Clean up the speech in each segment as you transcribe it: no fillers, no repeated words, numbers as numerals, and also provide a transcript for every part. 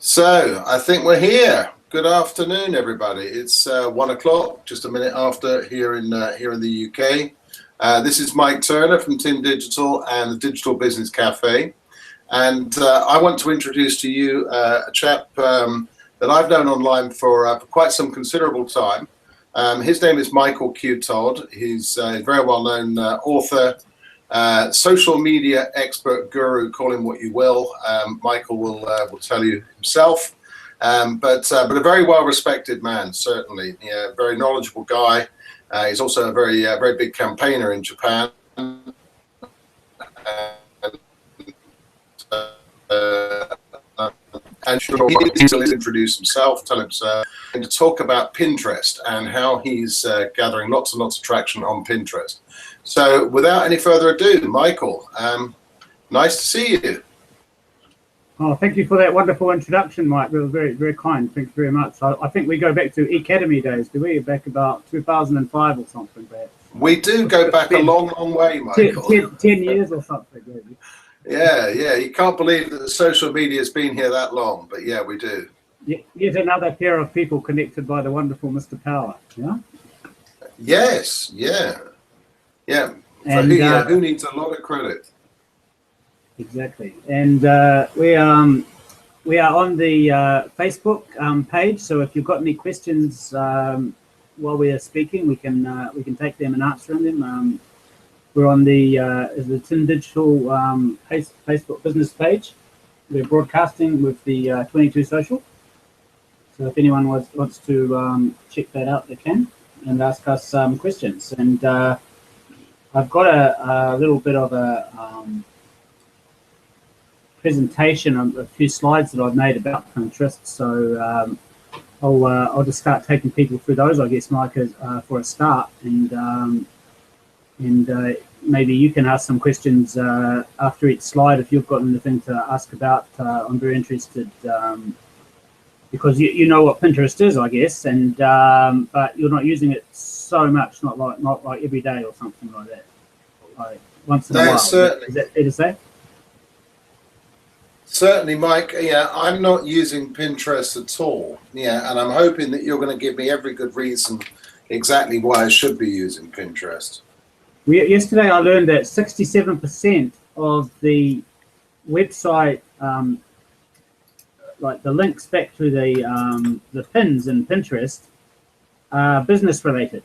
So I think we're here. Good afternoon, everybody. It's 1 o'clock, just a minute after here in the UK. This is Mike Turner from Tin Digital and the Digital Business Cafe, and I want to introduce to you a chap that I've known online for quite some considerable time. His name is Michael Q. Todd. He's a very well-known author. Social media expert guru, call him what you will. Michael will tell you himself, but a very well respected man, certainly. Yeah, very knowledgeable guy. He's also a very big campaigner in Japan. And sure, he'll introduce himself, tell him and to talk about Pinterest and how he's gathering lots and lots of traction on Pinterest. So without any further ado, Michael, nice to see you. Oh, thank you for that wonderful introduction, Mike. It was very, very kind. Thanks very much. I think we go back to Academy days, do we? Back about 2005 or something, perhaps. We do go back a long, long way, Michael. 10 years or something, maybe. Yeah. You can't believe that social media has been here that long, but yeah, we do. Yet another pair of people connected by the wonderful Mr. Power, yeah? Yes, yeah. And who needs a lot of credit? Exactly. And we are on the Facebook page, so if you've got any questions while we are speaking, we can take them and answer them. We're on the Tin Digital Facebook business page. We're broadcasting with the 22 Social. So if anyone wants to check that out, they can, and ask us some questions. And I've got a little bit of a presentation of a few slides that I've made about Pinterest. So I'll just start taking people through those, I guess, Mike, for a start, and maybe you can ask some questions after each slide if you've got anything to ask about. I'm very interested because you know what Pinterest is, I guess, and but you're not using it so much, not like every day or something like that. Like once in a while. Certainly. Is that fair to say? Certainly, Mike. Yeah, I'm not using Pinterest at all. Yeah, and I'm hoping that you're going to give me every good reason exactly why I should be using Pinterest. Yesterday I learned that 67% of the website, like the links back to the pins in Pinterest, are business related.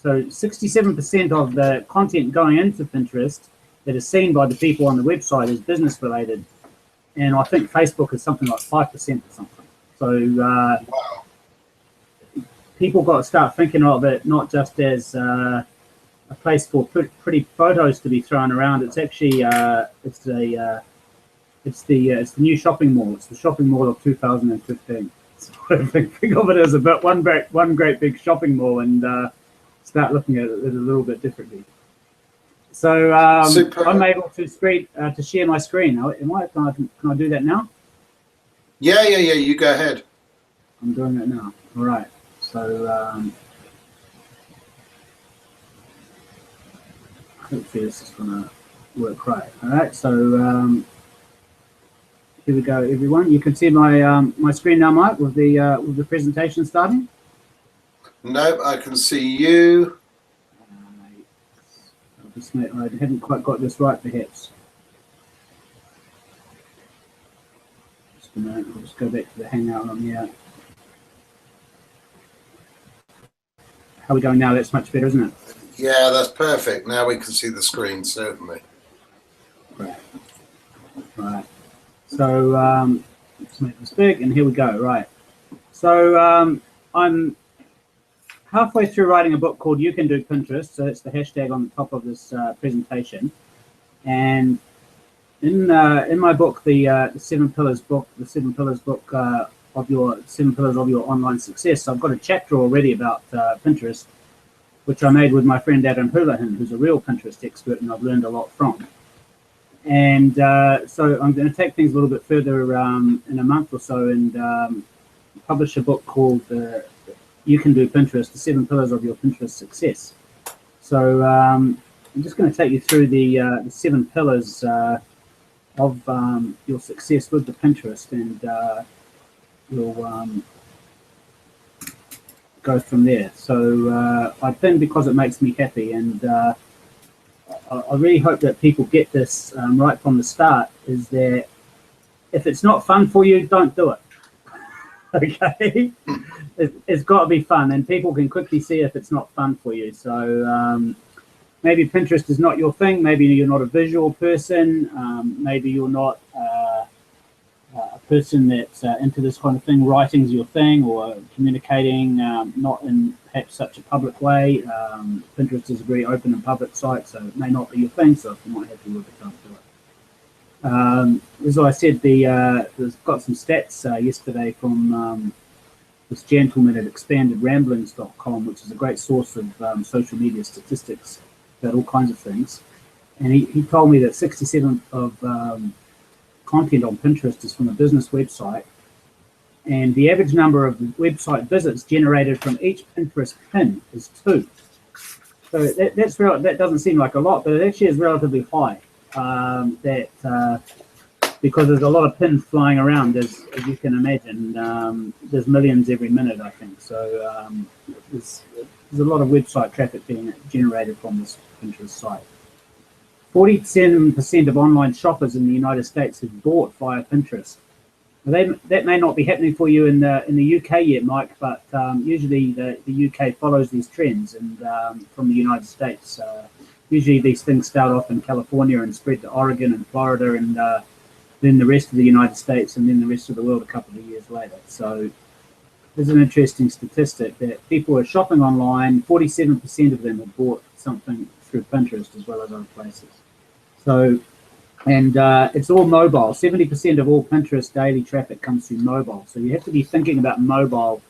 So 67% of the content going into Pinterest that is seen by the people on the website is business related, and I think Facebook is something like 5% or something. So Wow. People got to start thinking of it not just as a place for pretty photos to be thrown around. It's actually it's the new shopping mall. It's the shopping mall of 2015. So I think of it as one great big shopping mall, and start looking at it a little bit differently. So I'm able to share my screen. Can I do that now? Yeah. You go ahead. I'm doing it now. All right. So hopefully this is going to work right. All right. So here we go, everyone. You can see my screen now, Mike, with the presentation starting. Nope, I can see you. I haven't quite got this right, perhaps. Just a minute. I'll just go back to the Hangout on here. How are we going now? That's much better, isn't it? Yeah, that's perfect. Now we can see the screen, certainly. Right. So let's make this big, and here we go. Right. So I'm halfway through writing a book called You Can Do Pinterest. So that's the hashtag on the top of this presentation. And in my book, the Seven Pillars book of your 7 Pillars of your online success, I've got a chapter already about Pinterest, which I made with my friend Adam Houlihan, who's a real Pinterest expert, and I've learned a lot from. And so I'm going to take things a little bit further in a month or so and publish a book called You Can Do Pinterest, the 7 Pillars of Your Pinterest Success. So I'm just going to take you through the 7 pillars of your success with the Pinterest, and we'll go from there. So I pin because it makes me happy, and I really hope that people get this right from the start, is that if it's not fun for you, don't do it. Okay? It's got to be fun, and people can quickly see if it's not fun for you. So maybe Pinterest is not your thing. Maybe you're not a visual person. Maybe you're not a person that's into this kind of thing. Writing's your thing, or communicating not in perhaps such a public way. Pinterest is a very open and public site, so it may not be your thing. So if you're not happy with it, don't do it. As I said, there's got some stats yesterday from this gentleman at expandedramblings.com, which is a great source of social media statistics about all kinds of things. And he told me that 67% of content on Pinterest is from a business website, and the average number of website visits generated from each Pinterest pin is 2. So that doesn't seem like a lot, but it actually is relatively high. Because there's a lot of pins flying around, as you can imagine. There's millions every minute, I think. So there's a lot of website traffic being generated from this Pinterest site. 47% of online shoppers in the United States have bought via Pinterest. That may not be happening for you in the UK yet, Mike, but usually the UK follows these trends, and from the United States. Usually these things start off in California and spread to Oregon and Florida, and then the rest of the United States, and then the rest of the world a couple of years later. So there's an interesting statistic that people are shopping online. 47% of them have bought something through Pinterest as well as other places. So, and it's all mobile. 70% of all Pinterest daily traffic comes through mobile. So you have to be thinking about mobile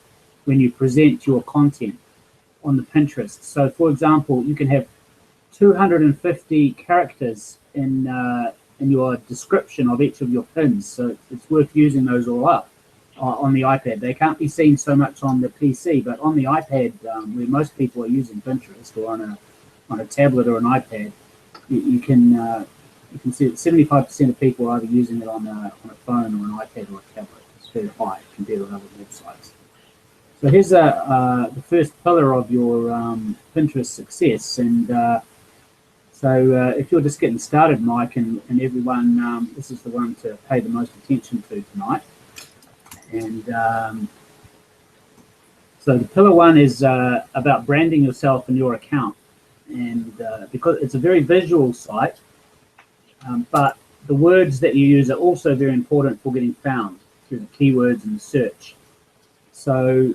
when you present your content on the Pinterest. So for example, you can have 250 characters in your description of each of your pins. So it's worth using those all up on the iPad. They can't be seen so much on the PC, but on the iPad, where most people are using Pinterest, or on a tablet or an iPad, you can see that 75% of people are either using it on a phone or an iPad or a tablet. It's very high compared to other websites. So here's the first pillar of your Pinterest success. And so if you're just getting started, Mike, and everyone, this is the one to pay the most attention to tonight. And so the pillar one is about branding yourself and your account. And because it's a very visual site, but the words that you use are also very important for getting found through the keywords and the search. So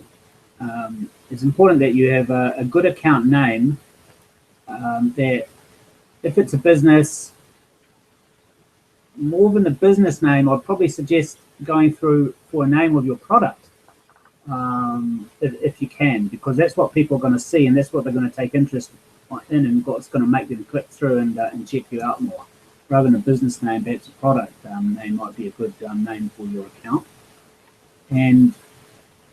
it's important that you have a good account name, that if it's a business, more than a business name, I'd probably suggest going through for a name of your product, if you can, because that's what people are going to see, and that's what they're going to take interest in, and what's going to make them click through and check you out more. Rather than a business name, perhaps a product name might be a good name for your account. And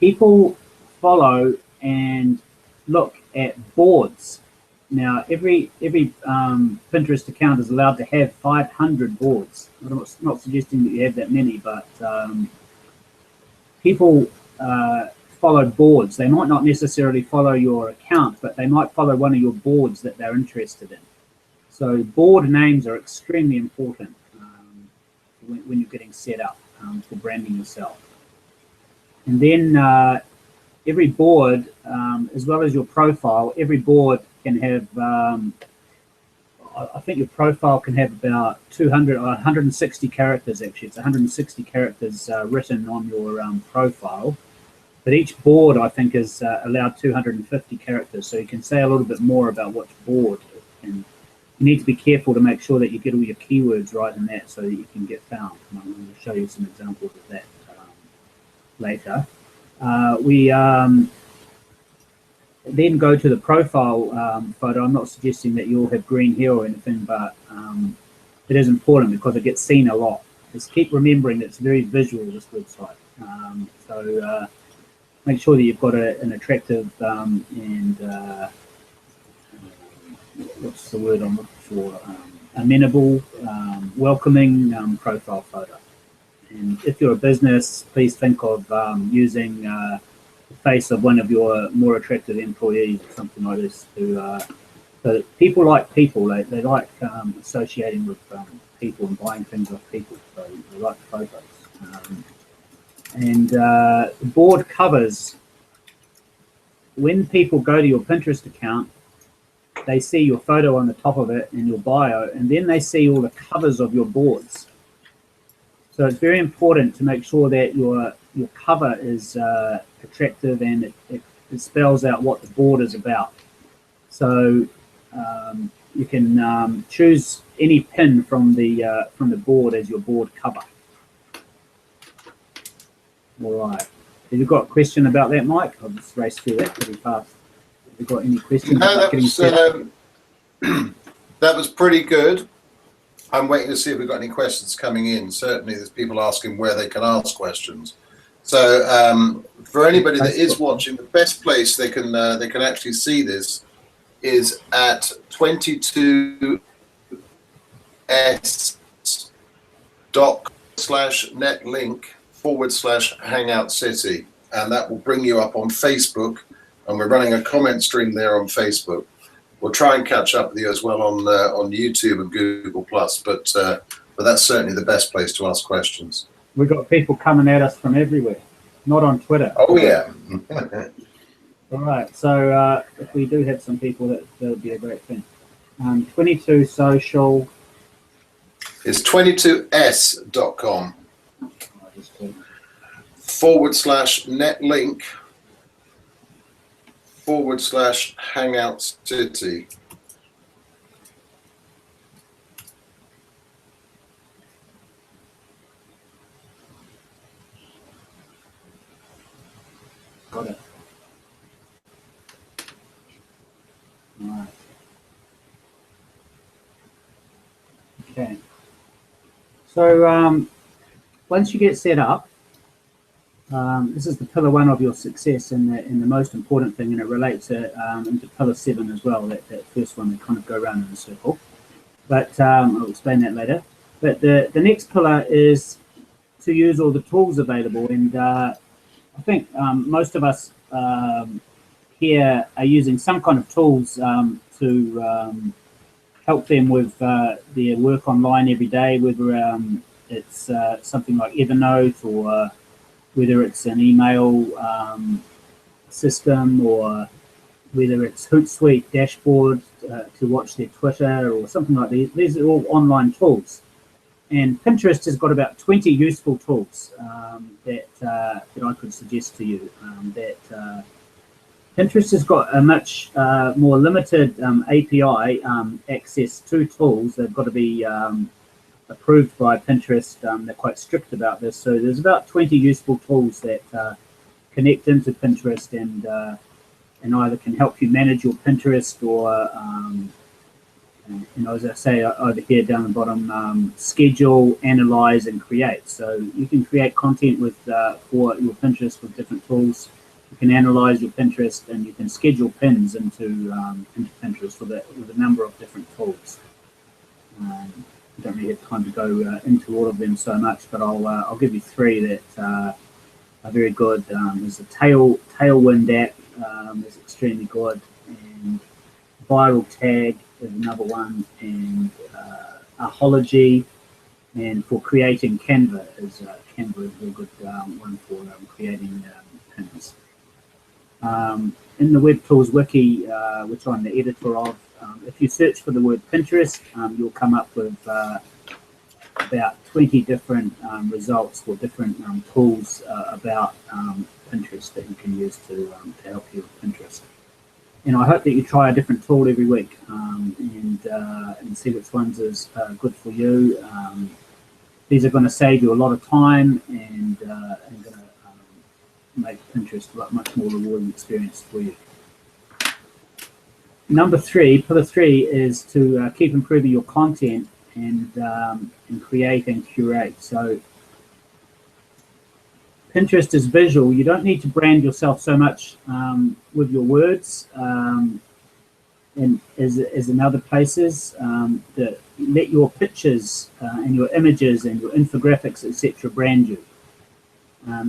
people follow and look at boards. Now, every Pinterest account is allowed to have 500 boards. I'm not suggesting that you have that many, but people follow boards. They might not necessarily follow your account, but they might follow one of your boards that they're interested in. So board names are extremely important when you're getting set up for branding yourself. And then every board, as well as your profile, every board can have, I think your profile can have about 200 or 160 characters, actually. It's 160 characters written on your profile. But each board, I think, is allowed 250 characters. So you can say a little bit more about which board. And you need to be careful to make sure that you get all your keywords right in that so that you can get found. And I'm going to show you some examples of that later. We then go to the profile photo. I'm not suggesting that you all have green hair or anything, but it is important because it gets seen a lot. Just keep remembering that it's very visual, this website. So make sure that you've got an attractive and what's the word I'm looking for? Amenable, welcoming profile photo. And if you're a business, please think of using the face of one of your more attractive employees or something like this. So people like people. They like associating with people and buying things off people. So they like photos. And the board covers, when people go to your Pinterest account, they see your photo on the top of it and your bio, and then they see all the covers of your boards. So it's very important to make sure that your cover is attractive and it spells out what the board is about. So you can choose any pin from the board as your board cover. All right. Have you got a question about that, Mike? I'll just race through that pretty fast. Have you got any questions? No, that was pretty good. I'm waiting to see if we've got any questions coming in. Certainly, there's people asking where they can ask questions. So, for anybody that is watching, the best place they can actually see this is at 22s.com/netlink/Hangout City, and that will bring you up on Facebook. And we're running a comment stream there on Facebook. We'll try and catch up with you as well on YouTube and Google Plus, but that's certainly the best place to ask questions. We've got people coming at us from everywhere, not on Twitter. Oh yeah. All right. So if we do have some people, that would be a great thing. 22 social. It's 22s.com/netlink/Hangout City. Got it. All right. Okay. So once you get set up, this is the pillar 1 of your success and the most important thing, and it relates into pillar 7 as well, that first one that kind of go around in a circle. But I'll explain that later. But the next pillar is to use all the tools available, and I think most of us here are using some kind of tools to help them with their work online every day, whether it's something like Evernote, or whether it's an email system, or whether it's Hootsuite dashboard to watch their Twitter or something like these. These are all online tools. And Pinterest has got about 20 useful tools that I could suggest to you. Pinterest has got a much more limited API access to tools. They've got to be approved by Pinterest. They're quite strict about this. So there's about 20 useful tools that connect into Pinterest and either can help you manage your Pinterest, or as I say over here down the bottom, schedule, analyze, and create. So you can create content with for your Pinterest with different tools. You can analyze your Pinterest, and you can schedule pins into Pinterest with a number of different tools. I don't really have time to go into all of them so much, but I'll give you 3 that are very good. There's the Tailwind app is extremely good, and Viral Tag is another one, and Ahology, and for creating Canva is a very good one for creating pins. In the Web Tools Wiki, which I'm the editor of, if you search for the word Pinterest, you'll come up with about 20 different results for different tools about Pinterest that you can use to help you with Pinterest. And I hope that you try a different tool every week and see which ones is good for you. These are going to save you a lot of time and going to make Pinterest a much more rewarding experience for you. Number 3, pillar 3, is to keep improving your content and create and curate. So Pinterest is visual. You don't need to brand yourself so much with your words. and as in other places, that let your pictures and your images and your infographics, etc., brand you.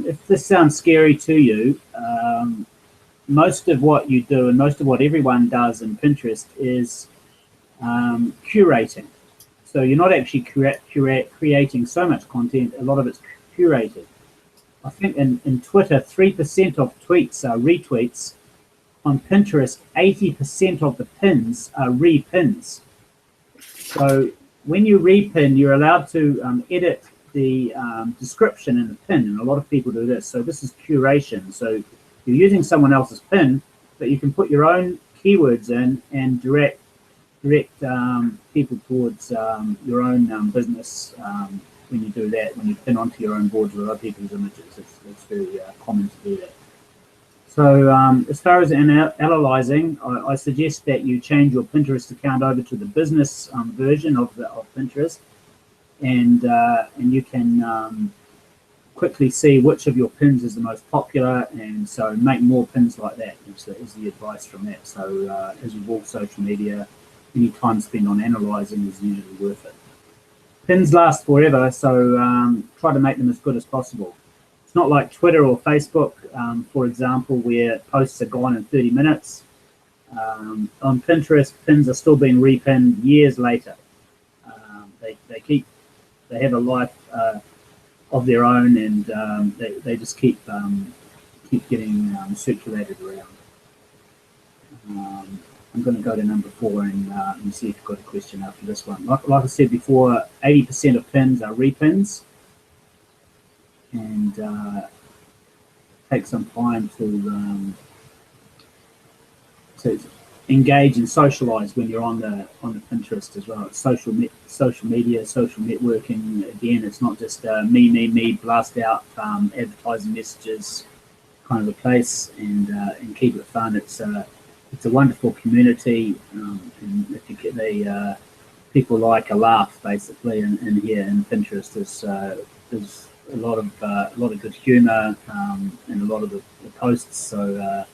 If this sounds scary to you, most of what you do and most of what everyone does in Pinterest is curating. So you're not actually creating so much content. A lot of it's curated. I think in Twitter, 3% of tweets are retweets. On Pinterest, 80% of the pins are repins. So when you repin, you're allowed to edit the description in the pin, and a lot of people do this. So this is curation. So you're using someone else's pin, but you can put your own keywords in and direct people towards your own business when you do that, when you pin onto your own boards with other people's images. It's very common to do that. So as far as analyzing, I suggest that you change your Pinterest account over to the business version of Pinterest, and you can quickly see which of your pins is the most popular, and so make more pins like that is the advice from that. So as with all social media, any time spent on analyzing is usually worth it. Pins last forever, so try to make them as good as possible. It's not like Twitter or Facebook, for example, where posts are gone in 30 minutes. On Pinterest, pins are still being repinned years later. They have a life of their own, and they just keep getting circulated around. I'm going to go to number 4 and see if you've got a question after this one. Like I said before, 80% of pins are repins, and take some time to engage and socialize when you're on the Pinterest as well. It's social media, social networking. Again, it's not just me, blast out advertising messages kind of a place, and keep it fun. It's a wonderful community, and if you get the people like a laugh basically in here in Pinterest. There's a lot of good humor in a lot of the posts. So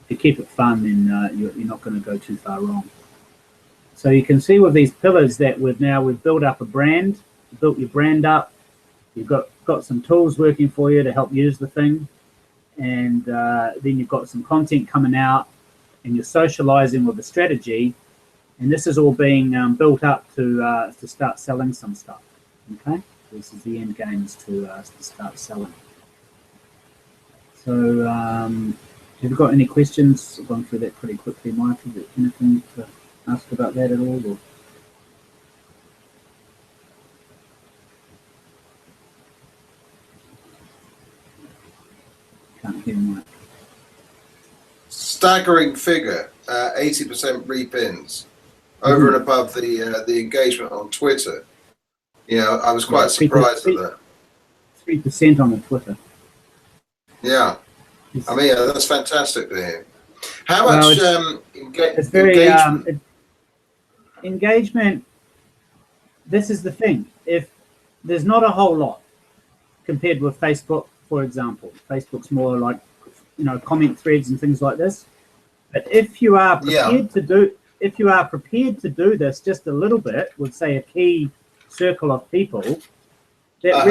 if you keep it fun, then you're not going to go too far wrong. So you can see with these pillars that we've built up a brand, built your brand up. You've got some tools working for you to help use the thing, and then you've got some content coming out, and you're socializing with a strategy, and this is all being built up to start selling some stuff. Okay, this is the end game, is to start selling. So have you got any questions? I've gone through that pretty quickly, Mike. Is there anything to ask about that at all? Or? Can't hear Mike. Staggering figure, 80% repins, over and above the engagement on Twitter. You know, I was quite surprised at that. 3% on the Twitter. Yeah, I mean, that's fantastic to hear. How much it's very engagement? Engagement. This is the thing. If there's not a whole lot compared with Facebook, for example, Facebook's more like, you know, comment threads and things like this. But if you are prepared to do this just a little bit with, say, a key circle of people, that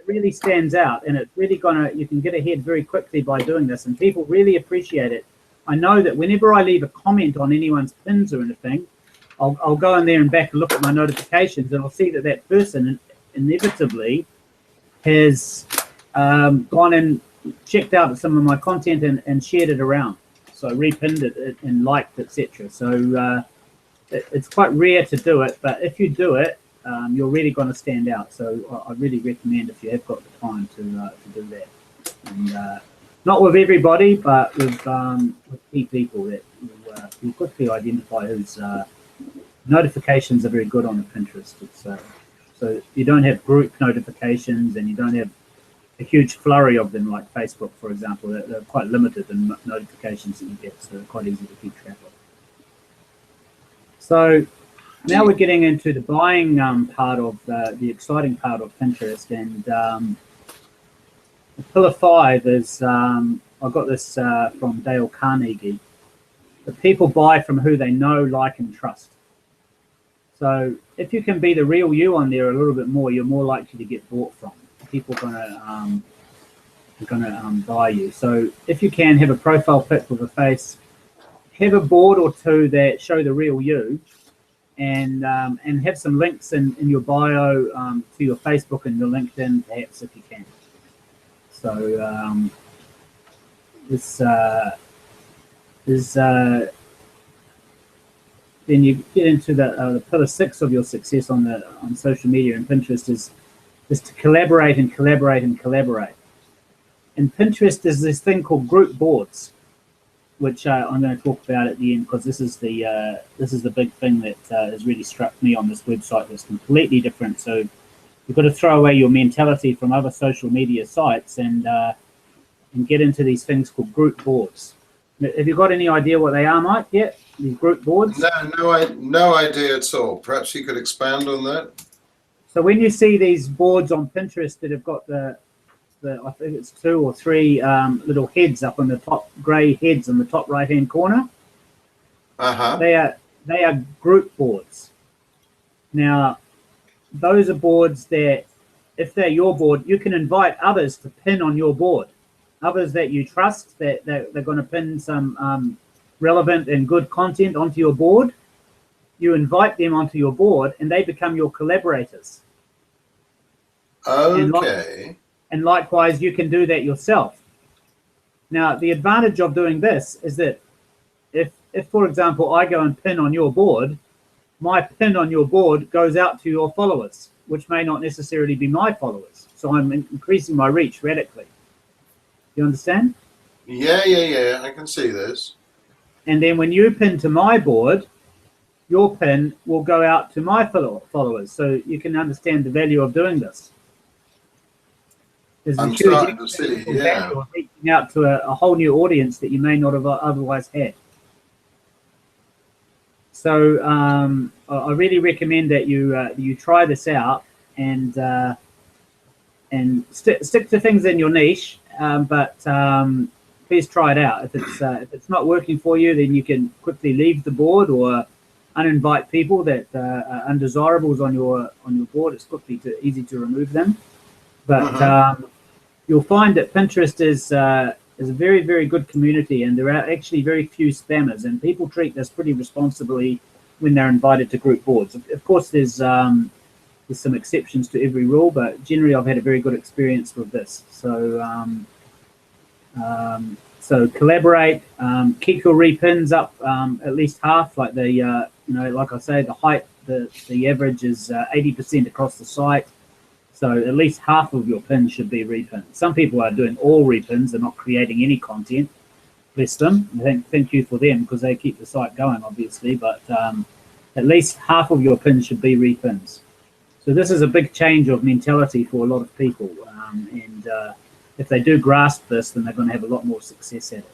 really stands out, and it's really you can get ahead very quickly by doing this, and people really appreciate it. I know that whenever I leave a comment on anyone's pins or anything, I'll go in there and back and look at my notifications, and I'll see that person inevitably has gone and checked out some of my content and shared it around. So repinned it and liked, etc. So it's quite rare to do it, but if you do it, you're really going to stand out. So I really recommend, if you have got the time, to do that. And not with everybody, but with key people that you quickly identify whose notifications are very good on the Pinterest. So you don't have group notifications, and you don't have a huge flurry of them like Facebook, for example. They're quite limited in notifications that you get, so they're quite easy to keep track of. So now we're getting into the buying part of the exciting part of Pinterest, and pillar 5 is I got this from Dale Carnegie, But people buy from who they know, like, and trust. So if you can be the real you on there a little bit more, you're more likely to get bought from. People are gonna buy you. So if you can have a profile pic with a face, have a board or two that show the real you, and have some links in your bio to your Facebook and your LinkedIn, perhaps, if you can. So this is then you get into the pillar 6 of your success on social media and Pinterest is to collaborate and collaborate and collaborate. In Pinterest, there's this thing called group boards, which I'm going to talk about at the end, because this is the big thing that has really struck me on this website. That's completely different. So you've got to throw away your mentality from other social media sites and get into these things called group boards. Have you got any idea what they are, Mike? Yeah, these group boards? No idea at all. Perhaps you could expand on that. So when you see these boards on Pinterest that have got the I think it's 2 or 3 little heads up on the top, grey heads in the top right-hand corner. They are group boards. Now, those are boards that, if they're your board, you can invite others to pin on your board. Others that you trust, that they're going to pin some relevant and good content onto your board. You invite them onto your board, and they become your collaborators. Okay. And likewise, you can do that yourself. Now, the advantage of doing this is that if for example, I go and pin on your board, my pin on your board goes out to your followers, which may not necessarily be my followers. So I'm increasing my reach radically. You understand? Yeah. I can see this. And then when you pin to my board, your pin will go out to my followers. So you can understand the value of doing this. I'm starting to see, yeah. Reaching out to a whole new audience that you may not have otherwise had. So I really recommend that you try this out and stick to things in your niche, but please try it out. If it's not working for you, then you can quickly leave the board or uninvite people that are undesirables on your board. It's easy to remove them. But you'll find that Pinterest is a very, very good community, and there are actually very few spammers, and people treat this pretty responsibly when they're invited to group boards. Of course, there's some exceptions to every rule, but generally I've had a very good experience with this. So so collaborate, keep your repins up at least half, like like I say, the height, the average is 80% across the site. So at least half of your pins should be repinned. Some people are doing all repins. They're not creating any content. Bless them. Thank you for them, because they keep the site going, obviously. But at least half of your pins should be repins. So this is a big change of mentality for a lot of people. And if they do grasp this, then they're going to have a lot more success at it.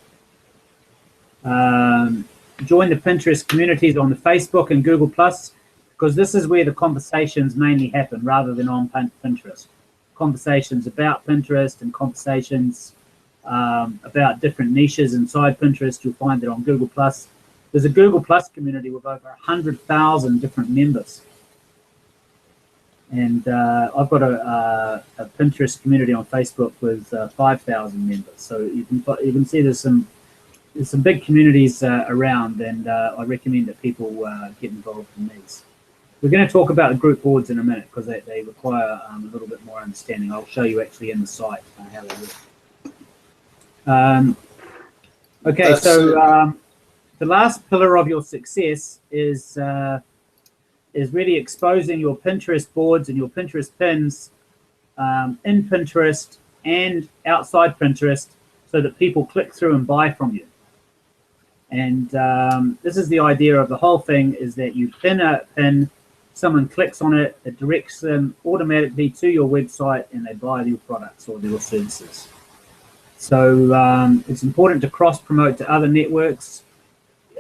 Join the Pinterest communities on the Facebook and Google+, because this is where the conversations mainly happen rather than on Pinterest. Conversations about Pinterest and conversations about different niches inside Pinterest, you'll find that on Google+. There's a Google+ community with over 100,000 different members. And I've got a Pinterest community on Facebook with 5,000 members. So you can see there's some big communities around, and I recommend that people get involved in these. We're going to talk about the group boards in a minute, because they require a little bit more understanding. I'll show you actually in the site how they work. Okay, so the last pillar of your success is really exposing your Pinterest boards and your Pinterest pins in Pinterest and outside Pinterest, so that people click through and buy from you. And this is the idea of the whole thing, is that you pin a pin, someone clicks on it, it directs them automatically to your website, and they buy your products or your services. So it's important to cross-promote to other networks.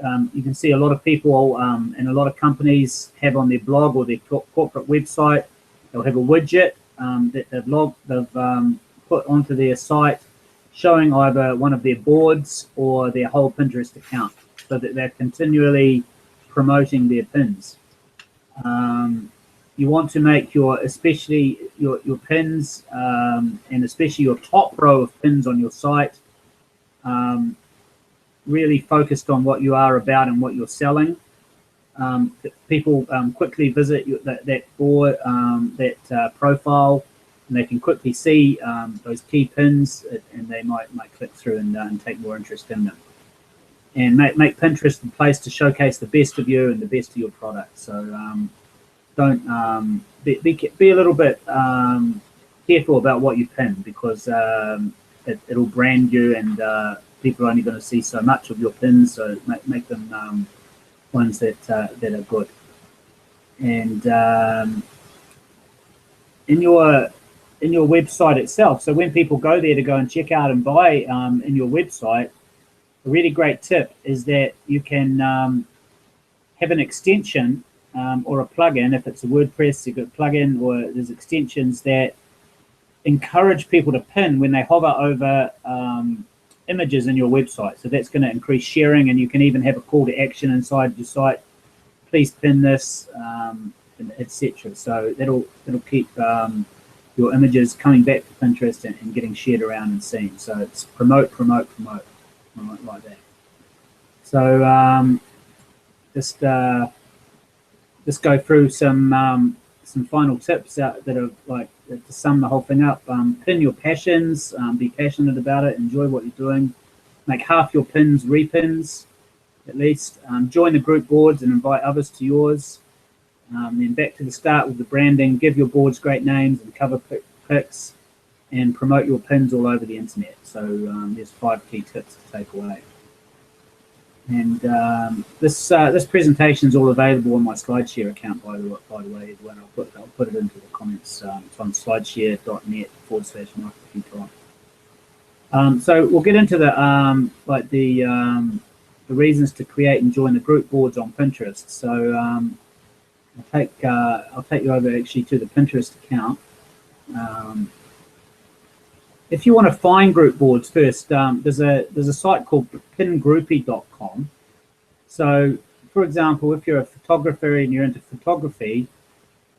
You can see a lot of people and a lot of companies have on their blog or their corporate website, they'll have a widget that they've put onto their site, showing either one of their boards or their whole Pinterest account. so that they're continually promoting their pins. You want to make especially your pins, and especially your top row of pins on your site, really focused on what you are about and what you're selling. People quickly visit that board, that profile, and they can quickly see those key pins, and they might click through and take more interest in them. And make Pinterest the place to showcase the best of you and the best of your product. So don't be a little bit careful about what you pin, because it'll brand you, and people are only going to see so much of your pins. So make them ones that are good. And in your website itself, so when people go there to go and check out and buy in your website, a really great tip is that you can have an extension or a plugin. If it's a WordPress, you've got a plugin, or there's extensions that encourage people to pin when they hover over images in your website. So that's going to increase sharing, and you can even have a call to action inside your site. Please pin this, etc. So that'll keep your images coming back to Pinterest and getting shared around and seen. So it's promote, like that. So just go through some final tips that are like to sum the whole thing up. Pin your passions, be passionate about it, enjoy what you're doing. Make half your pins repins, at least. Join the group boards and invite others to yours. Then back to the start with the branding. Give your boards great names and cover pics, and promote your pins all over the internet. So there's 5 key tips to take away. And this presentation is all available on my SlideShare account, by the way, as well. I'll put it into the comments. It's on slideshare.net/marketing. So we'll get into the reasons to create and join the group boards on Pinterest. So I'll take you over actually to the Pinterest account. If you want to find group boards first, there's a site called pingroupie.com. So, for example, if you're a photographer and you're into photography,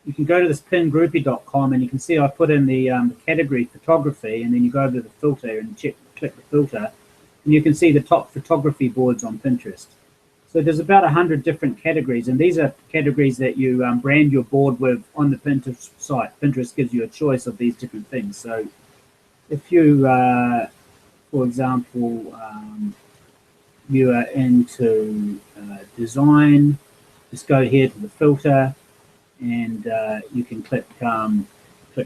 you can go to this pingroupie.com, and you can see I put in the category photography, and then you go over to the filter and click the filter, and you can see the top photography boards on Pinterest. So there's about 100 different categories, and these are categories that you brand your board with on the Pinterest site. Pinterest gives you a choice of these different things. So if you, for example, you are into design, just go here to the filter, and you can click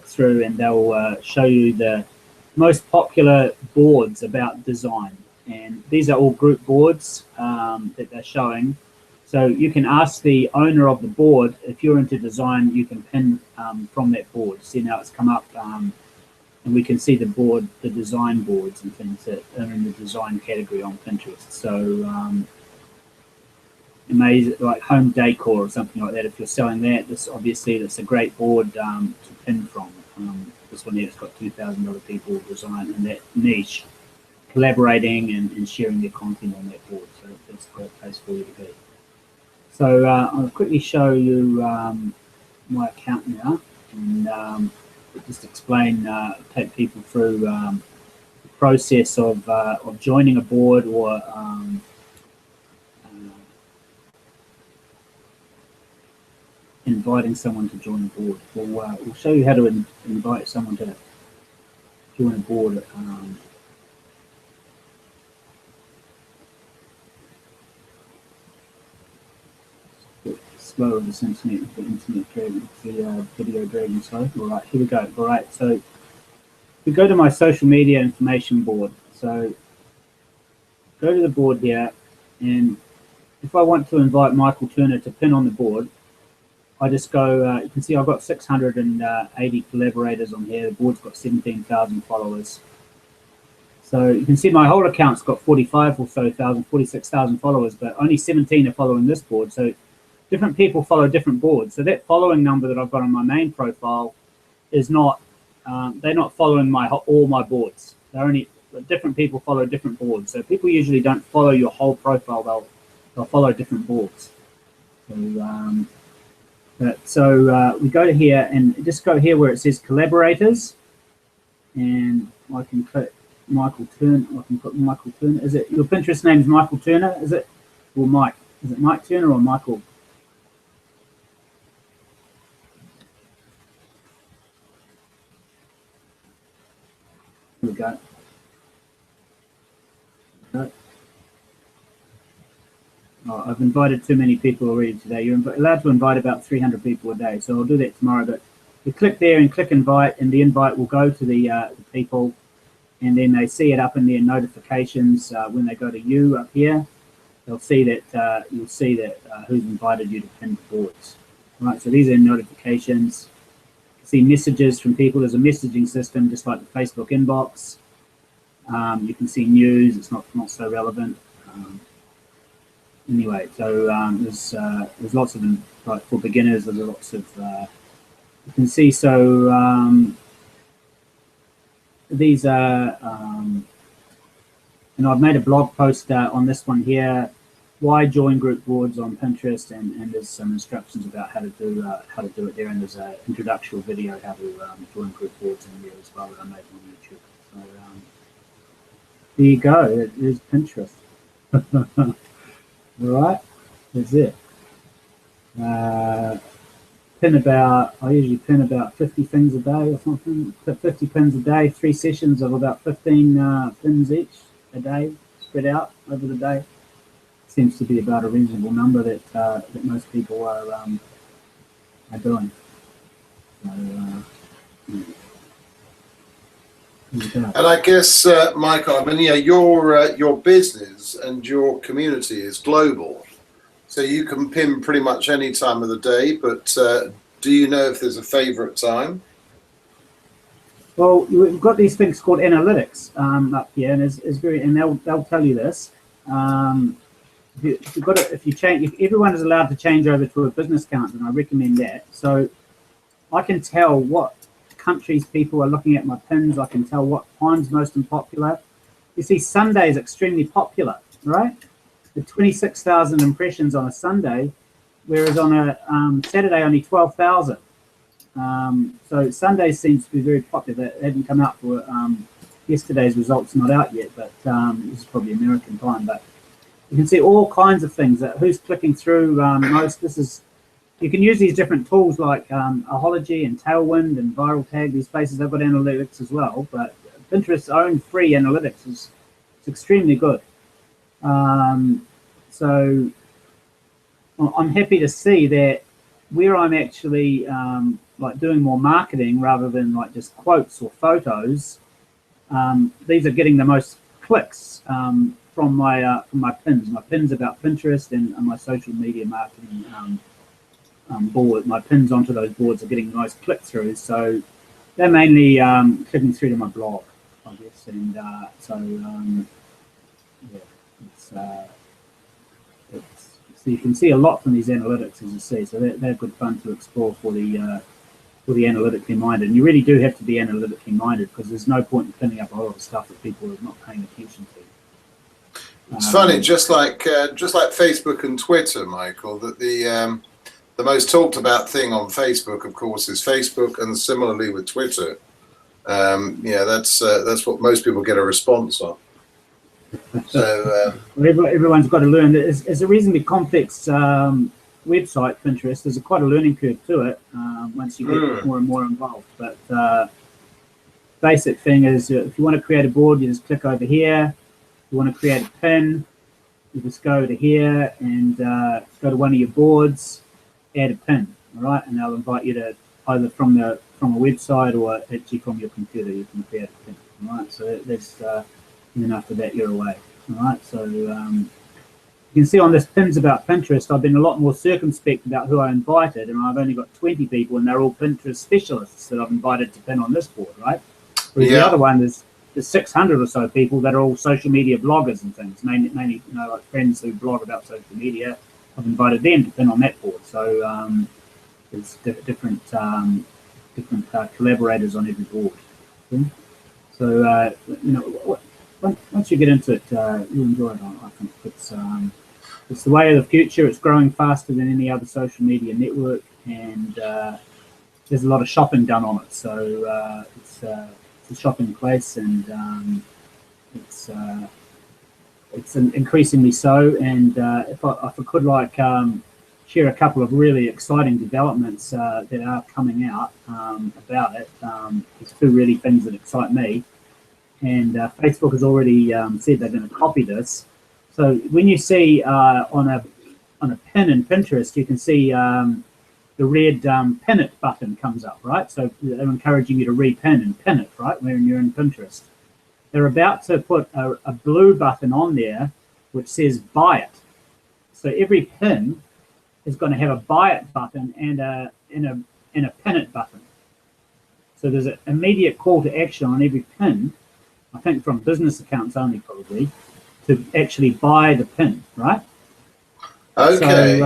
through, and they'll show you the most popular boards about design. And these are all group boards that they're showing. So you can ask the owner of the board, if you're into design, you can pin from that board. See, now it's come up, and we can see the design boards and things that are in the design category on Pinterest. So amazing, like home decor or something like that. If you're selling that, that's a great board to pin from. This one here has got 2,000 other people design in that niche, collaborating and sharing their content on that board. So that's a great place for you to be. So I'll quickly show you my account now, and just explain, take people through the process of joining a board, or inviting someone to join a board. We'll show you how to invite someone to join a board. Slow this internet, the internet dragon, the video dragon. So, all right, here we go. All right, so we go to my social media information board. So go to the board here, and if I want to invite Michael Turner to pin on the board, I just go, you can see I've got 680 collaborators on here. The board's got 17,000 followers. So you can see my whole account's got 46,000 followers, but only 17 are following this board. So different people follow different boards. So that following number that I've got on my main profile is not, they're not following all my boards. They're only, different people follow different boards. So people usually don't follow your whole profile. I'll follow different boards. So, we go to here and just go here where it says collaborators, and I can click Michael Turner. I can put Michael Turner. Is it your Pinterest name is Michael Turner? Is it, or Mike? Is it Mike Turner or Michael? Here we go. Okay. Oh, I've invited too many people already today. You're allowed to invite about 300 people a day, so I'll do that tomorrow. But you click there and click invite, and the invite will go to the people, and then they see it up in their notifications when they go to you up here. They'll see that you'll see that who's invited you to pinned boards. Right, so these are notifications. See messages from people. There's a messaging system just like the Facebook inbox. You can see news. It's not so relevant. Anyway, so there's lots of them, like for beginners. There's lots of you can see. So these are, and I've made a blog post on this one here. Why join group boards on Pinterest, and there's some instructions about how to do it there, and there's an introductory video how to join group boards in there as well that I made on YouTube. So there you go. There's Pinterest. All right, that's it. Pin about, I usually pin about 50 things a day or something. 50 pins a day, 3 sessions of about 15 pins each a day, spread out over the day. Seems to be about a reasonable number that most people are doing. So, And I guess, Michael, I mean, yeah, your business and your community is global, so you can pin pretty much any time of the day. But do you know if there's a favourite time? well, we've got these things called analytics up here, and it's very, and they'll tell you this. If everyone is allowed to change over to a business account, then I recommend that. So I can tell what countries people are looking at my pins. I can tell what time's most popular. You see, Sunday is extremely popular, right? The 26,000 impressions on a Sunday, whereas on a Saturday only 12,000. So Sunday seems to be very popular. They haven't come out for yesterday's results, not out yet, but this is probably American time. But you can see all kinds of things. Who's clicking through most? You can use these different tools like Ahology and Tailwind and Viral Tag. These places have got analytics as well, but Pinterest's own free analytics is extremely good. So I'm happy to see that where I'm actually like doing more marketing rather than like just quotes or photos, these are getting the most clicks from my pins. My pins about Pinterest and my social media marketing board. My pins onto those boards are getting nice click-throughs, so they're mainly clicking through to my blog, I guess. And yeah, so you can see a lot from these analytics, as you see. So they're good fun to explore for the analytically minded. And you really do have to be analytically minded, because there's no point in pinning up a lot of stuff that people are not paying attention to. It's funny, just like Facebook and Twitter, Michael, that the most talked about thing on Facebook, of course, is Facebook, and similarly with Twitter. Yeah, that's what most people get a response on. So everyone's got to learn. It's a reasonably complex website, Pinterest. There's quite a learning curve to it once you get more and more involved. But basic thing is, if you want to create a board, you just click over here. If you want to create a pin, you just go to here and go to one of your boards, add a pin, all right? And they'll invite you to either from a website or actually from your computer. You can create a pin, all right? So that's and then after that you're away, all right? So you can see on this pins about Pinterest, I've been a lot more circumspect about who I invited, and I've only got 20 people, and they're all Pinterest specialists that I've invited to pin on this board, right? Whereas the other one there's 600 or so people that are all social media bloggers and things, mainly like friends who blog about social media. I've invited them to pin on that board. So there's different collaborators on every board. Okay? So once you get into it, you'll enjoy it. I think it's It's the way of the future. It's growing faster than any other social media network, and there's a lot of shopping done on it. So it's a shopping place, and it's increasingly so. And if I could share a couple of really exciting developments that are coming out about it, there's two really things that excite me. And Facebook has already said they're going to copy this. So when you see on a pin in Pinterest, you can see the red pin it button comes up, right? So they're encouraging you to repin and pin it, right, when you're in Pinterest. They're about to put a blue button on there which says buy it. So every pin is going to have a buy it button and a pin it button. So there's an immediate call to action on every pin, I think from business accounts only probably, to actually buy the pin, right? Okay.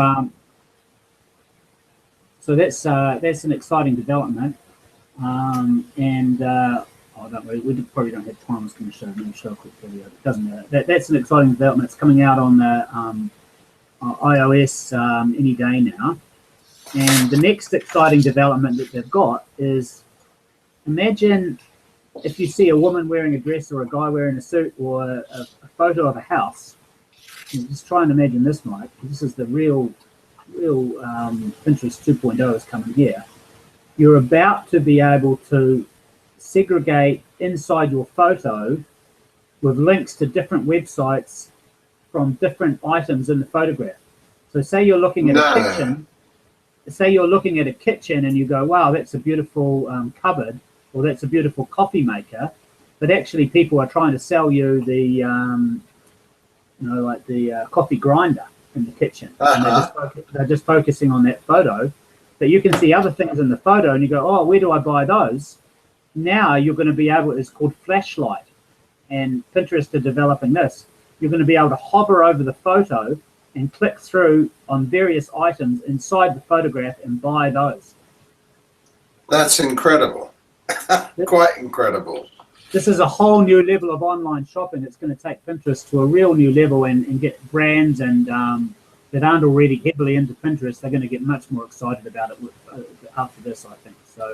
So that's an exciting development, we probably don't have time. I was going to show a quick video. It doesn't matter. That's an exciting development. It's coming out on the iOS any day now. And the next exciting development that they've got is, imagine if you see a woman wearing a dress or a guy wearing a suit or a photo of a house. Just try and imagine this, Mike. This is the real Pinterest 2.0 is coming here. You're about to be able to segregate inside your photo with links to different websites from different items in the photograph. So say you're looking at a kitchen. Say you're looking at a kitchen and you go, wow, that's a beautiful cupboard, or that's a beautiful coffee maker. But actually people are trying to sell you the, the coffee grinder in the kitchen. And they're just focusing on that photo. But you can see other things in the photo and you go, oh, where do I buy those? Now you're going to be able, it's called flashlight. And Pinterest are developing this. You're going to be able to hover over the photo and click through on various items inside the photograph and buy those. That's incredible. Quite incredible. This is a whole new level of online shopping. It's going to take Pinterest to a real new level and get brands and that aren't already heavily into Pinterest. They're going to get much more excited about it after this, I think. So,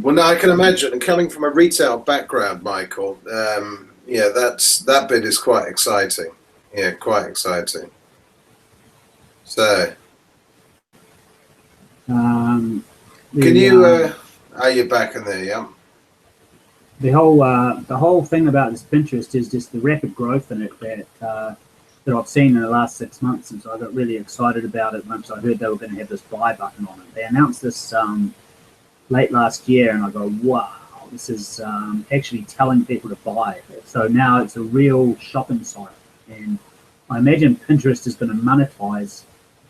well, now I can imagine, coming from a retail background, Michael, yeah, that bit is quite exciting. Yeah, quite exciting. So, can you? Are you back in there? Yeah. The whole thing about this Pinterest is just the rapid growth in it that I've seen in the last 6 months, and so I got really excited about it once I heard they were going to have this buy button on it. They announced this late last year, and I go, wow, this is actually telling people to buy. So now it's a real shopping site, and I imagine Pinterest is going to monetize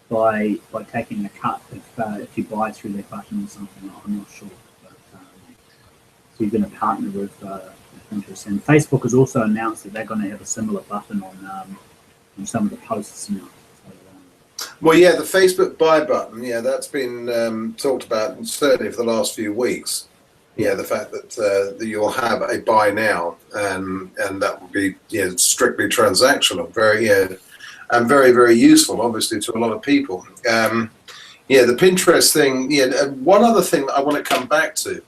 by taking a cut if you buy through their button or something. I'm not sure. But, so you're going to partner with Pinterest, and Facebook has also announced that they're going to have a similar button on some of the posts now. Well, yeah, the Facebook buy button, yeah, that's been talked about certainly for the last few weeks. Yeah, the fact that you'll have a buy now, and that will be strictly transactional, and very, very useful, obviously, to a lot of people. Yeah, the Pinterest thing. Yeah, one other thing that I want to come back to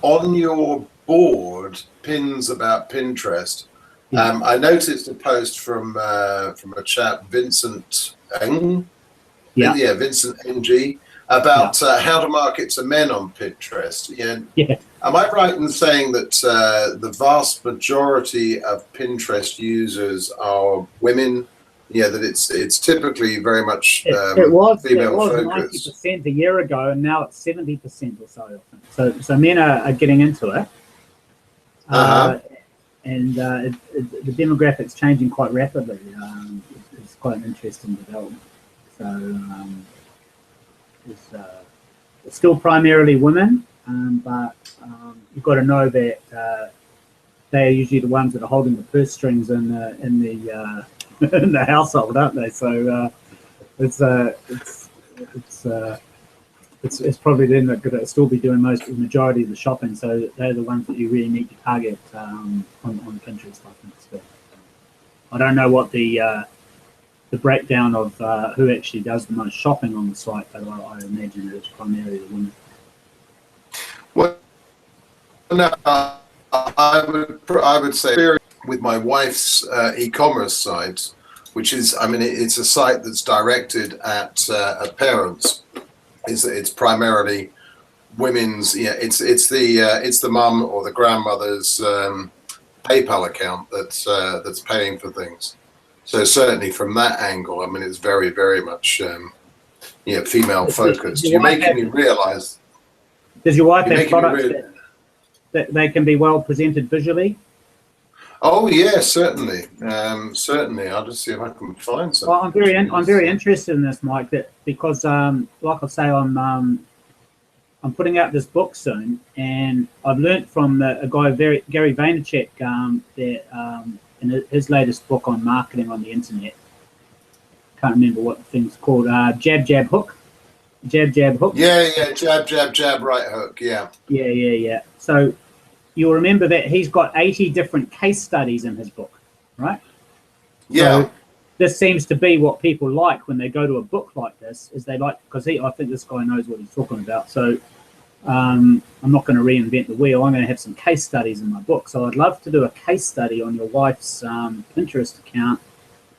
on your board, pins about Pinterest. I noticed a post from a chap, Vincent Ng, Vincent NG, about how to market to men on Pinterest. Yeah. Am I right in saying that the vast majority of Pinterest users are women? Yeah, that it's typically very much it was female focused. 90% a year ago, and now it's 70% or so. So men are getting into it. And the demographics changing quite rapidly. It's quite an interesting development. So it's still primarily women, but you've got to know that they are usually the ones that are holding the purse strings in the in the household, aren't they? So it's probably them that could still be doing the majority of the shopping. So they're the ones that you really need to target on Pinterest, I think. So I don't know what the breakdown of who actually does the most shopping on the site, but I imagine it's primarily the women. Well, no, I would say with my wife's e-commerce site, which is, I mean, it's a site that's directed at parents. It's primarily women's. Yeah, it's the mum or the grandmother's PayPal account that's paying for things. So certainly from that angle, I mean, it's very, very much female focused. You're making me realise. Does your wife have products that they can be well presented visually? Oh yeah, certainly, certainly. I'll just see if I can find something. Well, I'm very interested in this, Mike, because like I say, I'm putting out this book soon, and I've learnt from a guy, Gary Vaynerchuk, in his latest book on marketing on the internet. Can't remember what the thing's called. Jab, jab, hook. Jab, jab, hook. Yeah, jab, jab, jab, right hook. Yeah. Yeah. So you'll remember that he's got 80 different case studies in his book, right? Yeah. So this seems to be what people like when they go to a book like this, is they like, because I think this guy knows what he's talking about. So I'm not going to reinvent the wheel. I'm going to have some case studies in my book. So I'd love to do a case study on your wife's Pinterest account,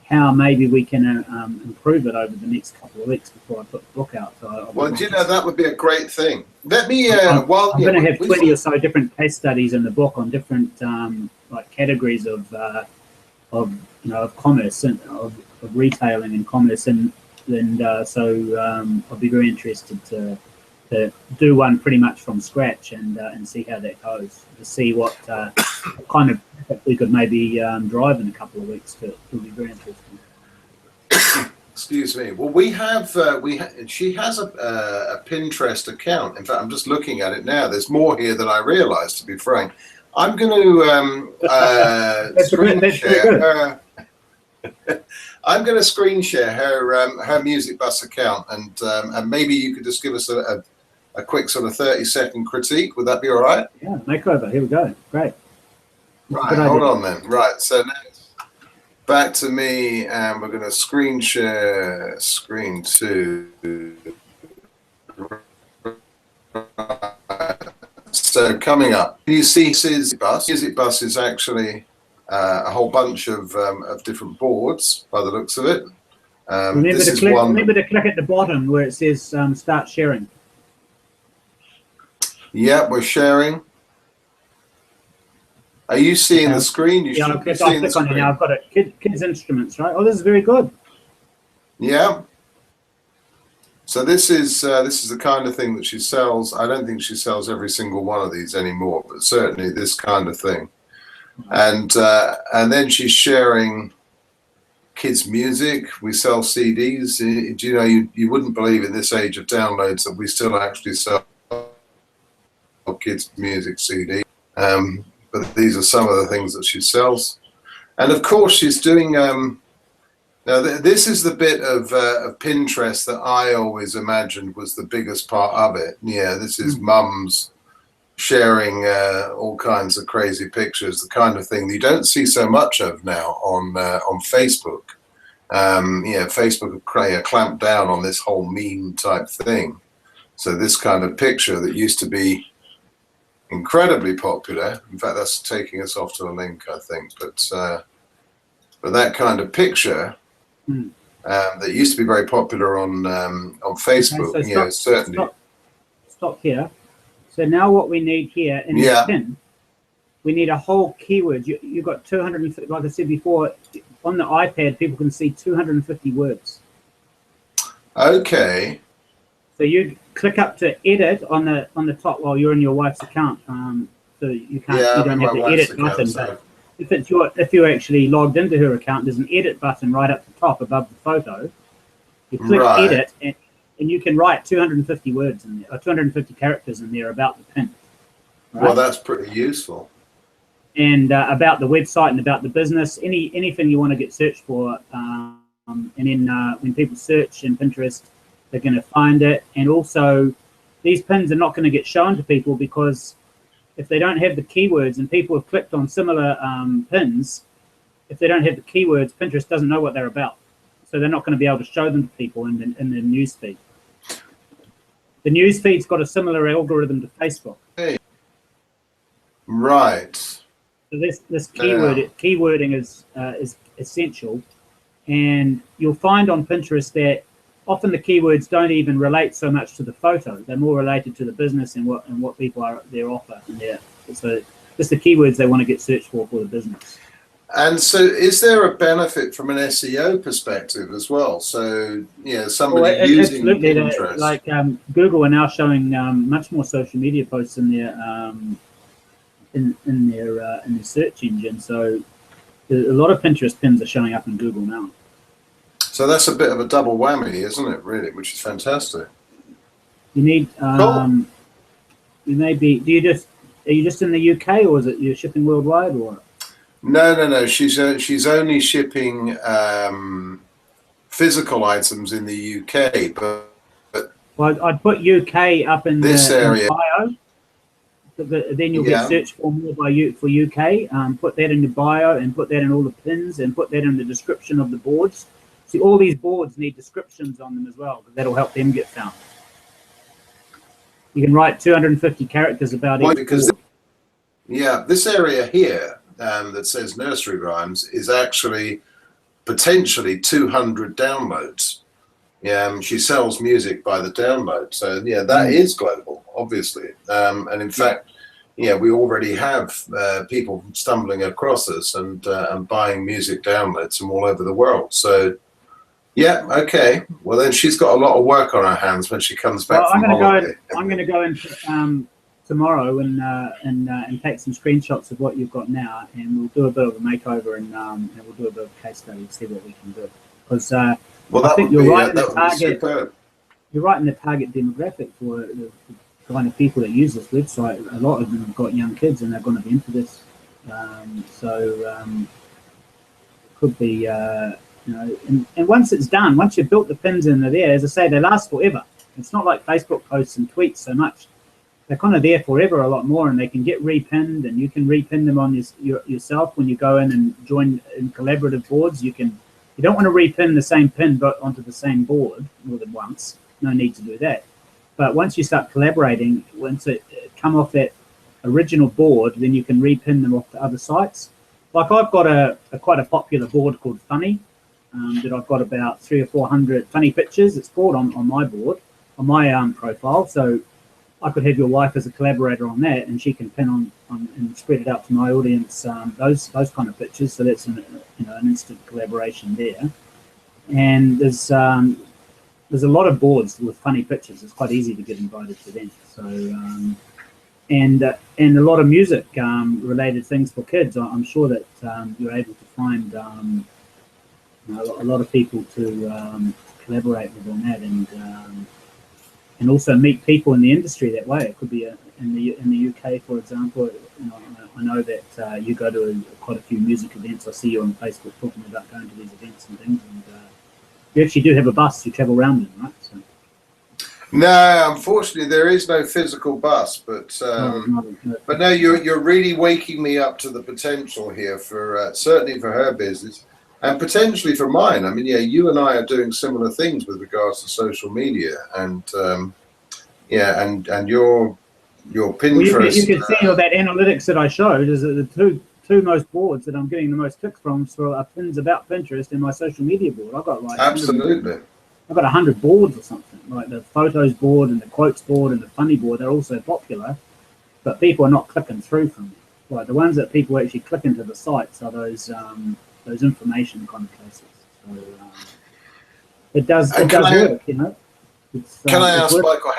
how maybe we can improve it over the next couple of weeks before I put the book out. So well, do you know, that would be a great thing. Let me. I'm going to have 20 or so different case studies in the book on different like categories of commerce and of retailing and commerce, and so I'll be very interested to do one pretty much from scratch and see how that goes, to see what kind of we could maybe drive in a couple of weeks. It'll be very interesting. Excuse me. Well, we have she has a Pinterest account. In fact, I'm just looking at it now. There's more here than I realized, to be frank. I'm going to screen share her. I'm going to screen share her Music Bus account, and maybe you could just give us a quick sort of 30-second critique. Would that be all right? Yeah, makeover. Here we go. Great. Right, hold on then. Right, so next, back to me, and we're going to screen share screen 2. So coming up, you see Music Bus. Music Bus is actually a whole bunch of different boards by the looks of it. Remember to click at the bottom where it says start sharing. Yeah, we're sharing. Are you seeing the screen? I'll click on it now. I've got it. Kids instruments, right? Oh, this is very good. Yeah. So this is the kind of thing that she sells. I don't think she sells every single one of these anymore, but certainly this kind of thing. And then she's sharing kids' music. We sell CDs. Do you know, you wouldn't believe in this age of downloads that we still actually sell kids' music CD. But these are some of the things that she sells. And of course she's doing, now this is the bit of Pinterest that I always imagined was the biggest part of it. Yeah, this is mums sharing all kinds of crazy pictures, the kind of thing that you don't see so much of now on Facebook. Facebook have clamped down on this whole meme type thing. So this kind of picture that used to be incredibly popular. In fact, that's taking us off to a link, I think. But that kind of picture that used to be very popular on Facebook, okay, so certainly. Stop here. So now what we need here in this pin, we need a whole keyword. You've got 250, like I said before, on the iPad, people can see 250 words. Okay. So you click up to edit on the top while you're in your wife's account. So you can't, you don't have the edit button. But if you're actually logged into her account, there's an edit button right up the top above the photo. You click edit, and you can write 250 words in there, or 250 characters in there about the pin. Right? Well, that's pretty useful. And about the website and about the business, anything you want to get searched for, and then when people search in Pinterest, they're going to find it. And also, these pins are not going to get shown to people because if they don't have the keywords and people have clicked on similar pins, if they don't have the keywords, Pinterest doesn't know what they're about. So they're not going to be able to show them to people in the newsfeed. The newsfeed's got a similar algorithm to Facebook. Hey. Right. So this keywording is essential, and you'll find on Pinterest that often the keywords don't even relate so much to the photo. They're more related to the business and what people are their offer. And so just the keywords they want to get searched for the business. And so is there a benefit from an SEO perspective as well? So, somebody using Pinterest. Like Google are now showing much more social media posts in their in their search engine. So a lot of Pinterest pins are showing up in Google now. So that's a bit of a double whammy, isn't it, really, which is fantastic. You need cool. You may be, are you just in the UK, or is it you're shipping worldwide, or? No. She's only shipping physical items in the UK, but well, I'd put UK up in this area. In bio. Then you'll get searched for more for UK. Put that in the bio, and put that in all the pins, and put that in the description of the boards. See, all these boards need descriptions on them as well, because that'll help them get found. You can write 250 characters about each board. This area here that says nursery rhymes is actually potentially 200 downloads. She sells music by the download, so that is global, obviously. And in fact, we already have people stumbling across us and buying music downloads from all over the world. So. Yeah. Okay. Well, then she's got a lot of work on her hands when she comes back from holiday. I'm going to go in tomorrow and take some screenshots of what you've got now, and we'll do a bit of a makeover and we'll do a bit of a case study and see what we can do. Because I think you're right in the target. You're right in the target demographic for the kind of people that use this website. A lot of them have got young kids, and they're going to be into this. It could be. And once it's done, once you've built the pins in there, as I say, they last forever. It's not like Facebook posts and tweets so much. They're kind of there forever a lot more, and they can get repinned, and you can repin them on yourself when you go in and join in collaborative boards. You don't want to repin the same pin but onto the same board more than once. No need to do that. But once you start collaborating, once it come off that original board, then you can repin them off to other sites. Like I've got quite a popular board called Funny. That I've got about 300 or 400 funny pictures. It's stored on my board, on my profile. So I could have your wife as a collaborator on that, and she can pin on and spread it out to my audience. Those kind of pictures. So that's an instant collaboration there. And there's a lot of boards with funny pictures. It's quite easy to get invited to them. So and a lot of music related things for kids. I'm sure that you're able to find. A lot of people to collaborate with on that, and also meet people in the industry that way. It could be in the UK, for example. I know that you go to quite a few music events. I see you on Facebook talking about going to these events and things, and you actually do have a bus. You travel around in, right? So. No, unfortunately, there is no physical bus, but no, you're really waking me up to the potential here for certainly for her business. And potentially for mine. I mean, you and I are doing similar things with regards to social media, and and your Pinterest. Well, you can see all that analytics that I showed is that the two most boards that I'm getting the most clicks from are pins about Pinterest and my social media board. I've got like absolutely. I've got 100 boards or something. Like the photos board and the quotes board and the funny board. They're also popular, but people are not clicking through from them. Like the ones that people actually click into the sites are those information kind of places. So it does work, Can I ask, Michael,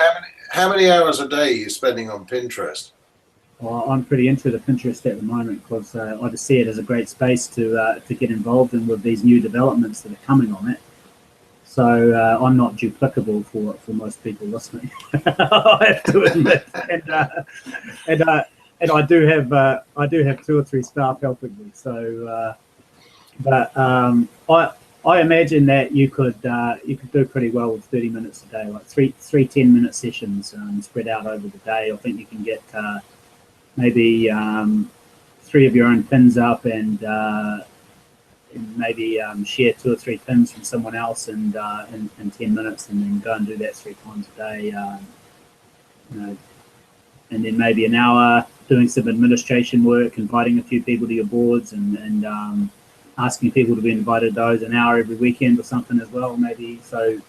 how many hours a day are you spending on Pinterest? Well, I'm pretty into the Pinterest at the moment because I just see it as a great space to get involved in with these new developments that are coming on it. So I'm not duplicable for most people listening. I have to admit, and I do have 2 or 3 staff helping me. So. But I imagine that you could do pretty well with 30 minutes a day, like three 10-minute sessions spread out over the day. I think you can get maybe 3 of your own pins up and maybe share 2 or 3 pins from someone else and in 10 minutes, and then go and do that 3 times a day. You know, and then maybe an hour doing some administration work, inviting a few people to your boards, and asking people to be invited to those, an hour every weekend or something as well, maybe. So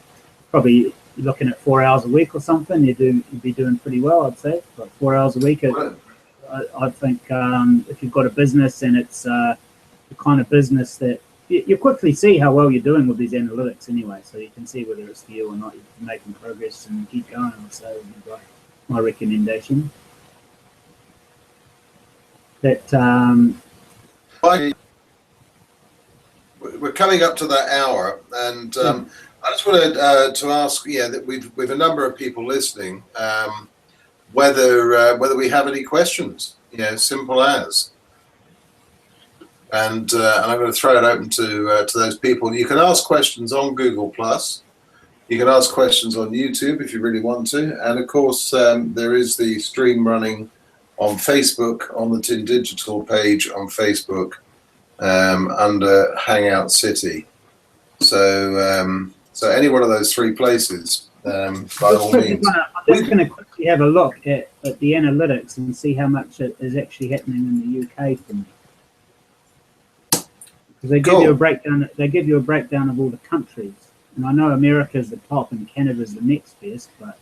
probably looking at 4 hours a week or something, you'd be doing pretty well, I'd say. Like 4 hours a week. I think if you've got a business and it's the kind of business that you quickly see how well you're doing with these analytics anyway, so you can see whether it's for you or not. You're making progress and keep going. So my recommendation. That we're coming up to that hour, and I just wanted to ask, that we've a number of people listening, whether we have any questions, simple as. And I'm going to throw it open to those people. You can ask questions on Google+. You can ask questions on YouTube if you really want to. And of course, there is the stream running on Facebook, on the Tin Digital page on Facebook, under Hangout City. So any one of those 3 places, by all means. I'm just going to quickly have a look at the analytics and see how much is actually happening in the UK for me. Because they give you a breakdown. They give you a breakdown of all the countries, and I know America's the top and Canada's the next best. But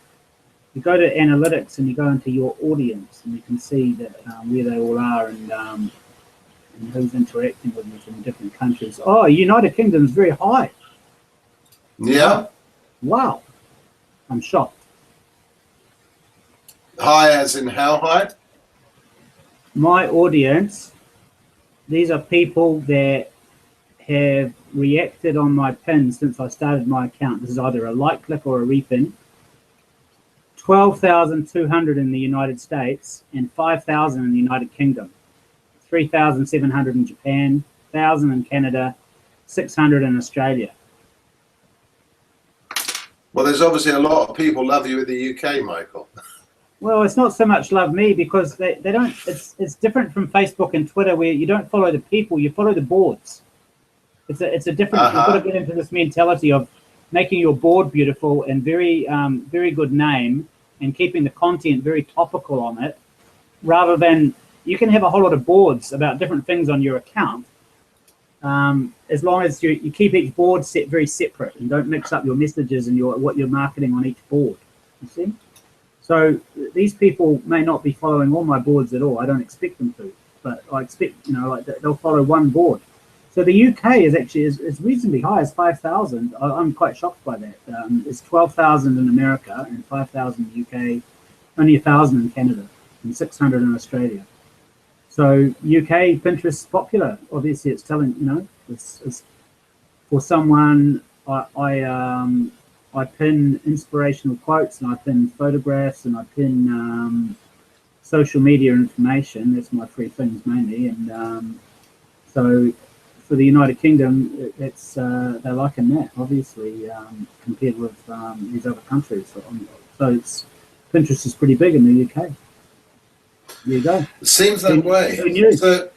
you go to analytics and you go into your audience, and you can see that where they all are and who's interacting with you from different countries. Oh, United Kingdom's very high. Yeah. Wow. I'm shocked. High as in how high? My audience, these are people that have reacted on my pin since I started my account. This is either a like, click, or a repin. 12,200 in the United States and 5,000 in the United Kingdom. 3,700 in Japan, 1,000 in Canada, 600 in Australia. Well, there's obviously a lot of people love you in the UK, Michael. Well, it's not so much love me, because they don't. It's different from Facebook and Twitter, where you don't follow the people, you follow the boards. It's a different. You've got to get into this mentality of making your board beautiful and very good name, and keeping the content very topical on it, rather than you can have a whole lot of boards about different things on your account, as long as you keep each board very separate and don't mix up your messages and what you're marketing on each board. You see? So these people may not be following all my boards at all. I don't expect them to, but I expect they'll follow one board. So the UK is actually is reasonably high. It's 5,000. I'm quite shocked by that. It's 12,000 in America and 5,000 in the UK, only 1,000 in Canada and 600 in Australia. So UK Pinterest is popular. Obviously, it's telling it's for someone. I pin inspirational quotes, and I pin photographs, and I pin social media information. That's my 3 things mainly. And so for the United Kingdom, it's they're liking that, obviously, compared with these other countries. So Pinterest is pretty big in the UK. There you go. It seems that way. So,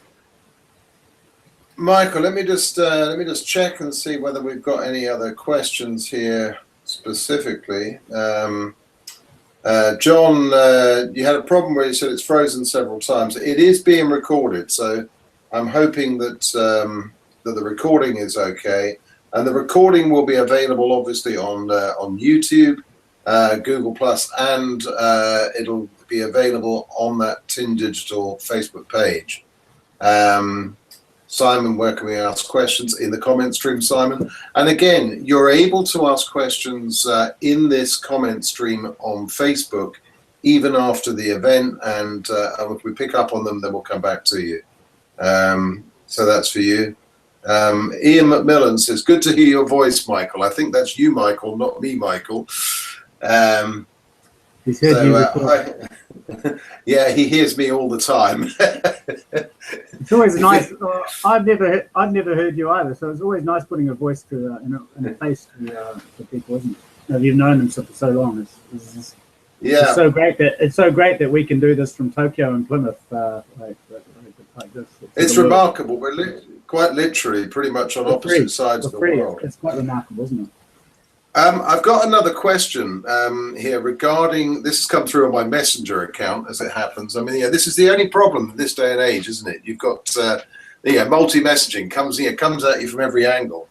Michael, let me just check and see whether we've got any other questions here specifically. John, you had a problem where you said it's frozen several times. It is being recorded, so I'm hoping that that the recording is okay, and the recording will be available obviously on YouTube, Google+, and it'll be available on that Tin Digital Facebook page. Simon, where can we ask questions? In the comment stream, Simon. And again, you're able to ask questions in this comment stream on Facebook, even after the event, and if we pick up on them, then we'll come back to you. So that's for you. Ian McMillan says, good to hear your voice, Michael. I think that's you, Michael, not me, Michael. He said you yeah, he hears me all the time. It's always nice. I've never heard you either, so it's always nice putting a voice to and a face to people, isn't it? You've known them for so long. It's so great that we can do this from Tokyo and Plymouth like this. It's remarkable. We're Quite literally, pretty much on For opposite free. sides For of the free. world. It's quite remarkable, isn't it? I've got another question here regarding, this has come through on my Messenger account as it happens. I mean, yeah, this is the only problem in this day and age, isn't it? You've got multi-messaging comes at you from every angle.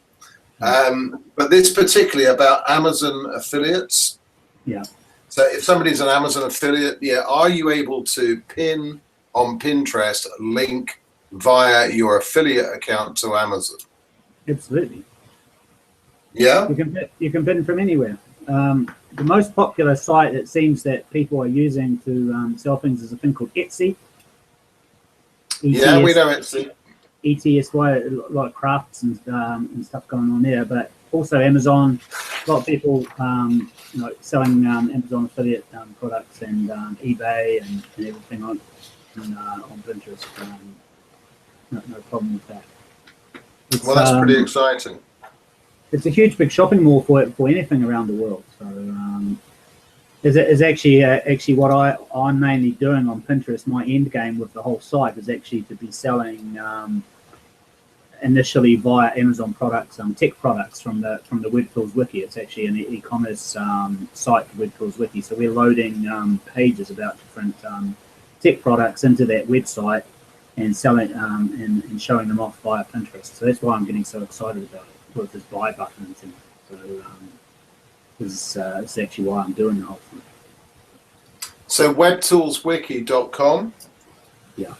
But this particularly about Amazon affiliates. Yeah. So if somebody's an Amazon affiliate, are you able to pin on Pinterest link via your affiliate account to Amazon? Absolutely. Yeah. You can pin from anywhere. The most popular site, it seems, that people are using to sell things is a thing called Etsy. Yeah, we know Etsy. ETSY, a lot of crafts and stuff going on there, but also Amazon. A lot of people, selling Amazon affiliate products and eBay and everything on Pinterest. No problem with that. Well, that's pretty exciting. It's a huge, big shopping mall for anything around the world. So is actually what I'm mainly doing on Pinterest. My end game with the whole site is actually to be selling initially via Amazon products, tech products from the WebTools Wiki. It's actually an e-commerce site for WebTools Wiki. So we're loading pages about different tech products into that website and selling and showing them off via Pinterest. So that's why I'm getting so excited about it with this buy button and things. So it's actually why I'm doing the whole thing. So webtoolswiki.com. Yeah.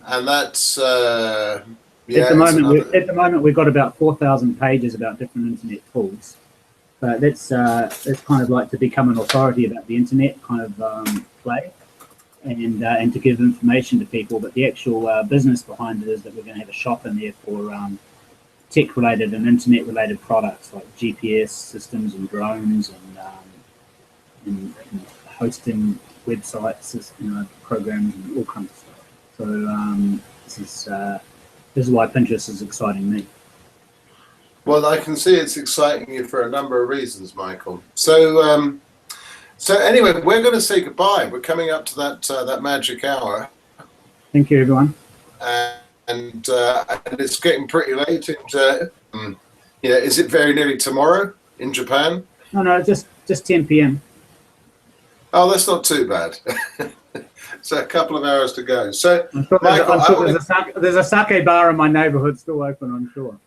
And that's at the moment we've got about 4,000 pages about different internet tools. But that's kind of like to become an authority about the internet kind of play. And to give information to people, but the actual business behind it is that we're going to have a shop in there for tech-related and internet-related products like GPS systems and drones and hosting websites, programs and all kinds of stuff. So this is why Pinterest is exciting me. Well, I can see it's exciting you for a number of reasons, Michael. So. So anyway, we're going to say goodbye. We're coming up to that magic hour. Thank you, everyone. And it's getting pretty late. And is it very nearly tomorrow in Japan? No, just 10 p.m. Oh, that's not too bad. So a couple of hours to go. So, Michael, I'm sure there's a sake bar in my neighborhood still open, I'm sure.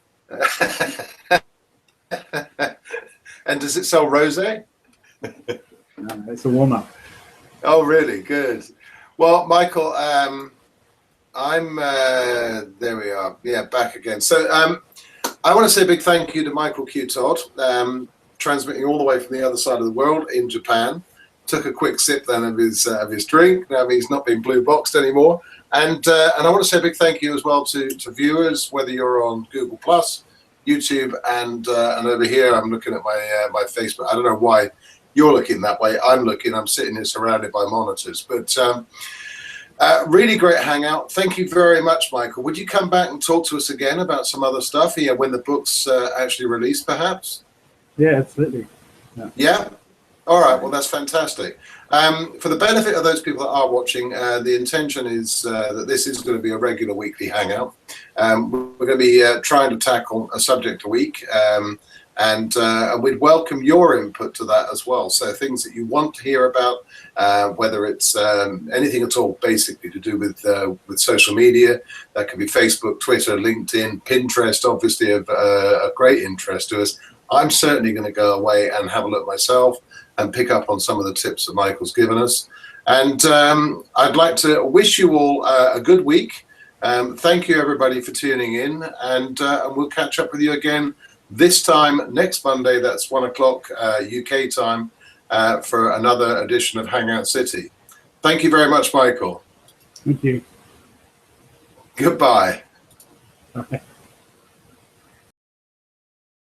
And does it sell rosé? No, it's a warm-up. Oh, really? Good. Well, Michael, I'm there we are. Yeah, back again. So I want to say a big thank you to Michael Q. Todd, transmitting all the way from the other side of the world in Japan. Took a quick sip then of his drink. Now he's not being blue boxed anymore. And I want to say a big thank you as well to viewers, whether you're on Google Plus, YouTube, and over here I'm looking at my Facebook. I don't know why you're looking that way. I'm sitting here surrounded by monitors. But really great hangout. Thank you very much, Michael. Would you come back and talk to us again about some other stuff here when the book's actually released, perhaps? Yeah, absolutely. Yeah? All right. Well, that's fantastic. For the benefit of those people that are watching, the intention is that this is going to be a regular weekly hangout. We're going to be trying to tackle a subject a week. And we'd welcome your input to that as well. So things that you want to hear about, whether it's anything at all, basically to do with social media. That could be Facebook, Twitter, LinkedIn, Pinterest, obviously of great interest to us. I'm certainly going to go away and have a look myself and pick up on some of the tips that Michael's given us. And I'd like to wish you all a good week. Thank you, everybody, for tuning in. And we'll catch up with you again this time next Monday. That's 1 o'clock UK time for another edition of Hangout City. Thank you very much, Michael. Thank you. Goodbye. Okay.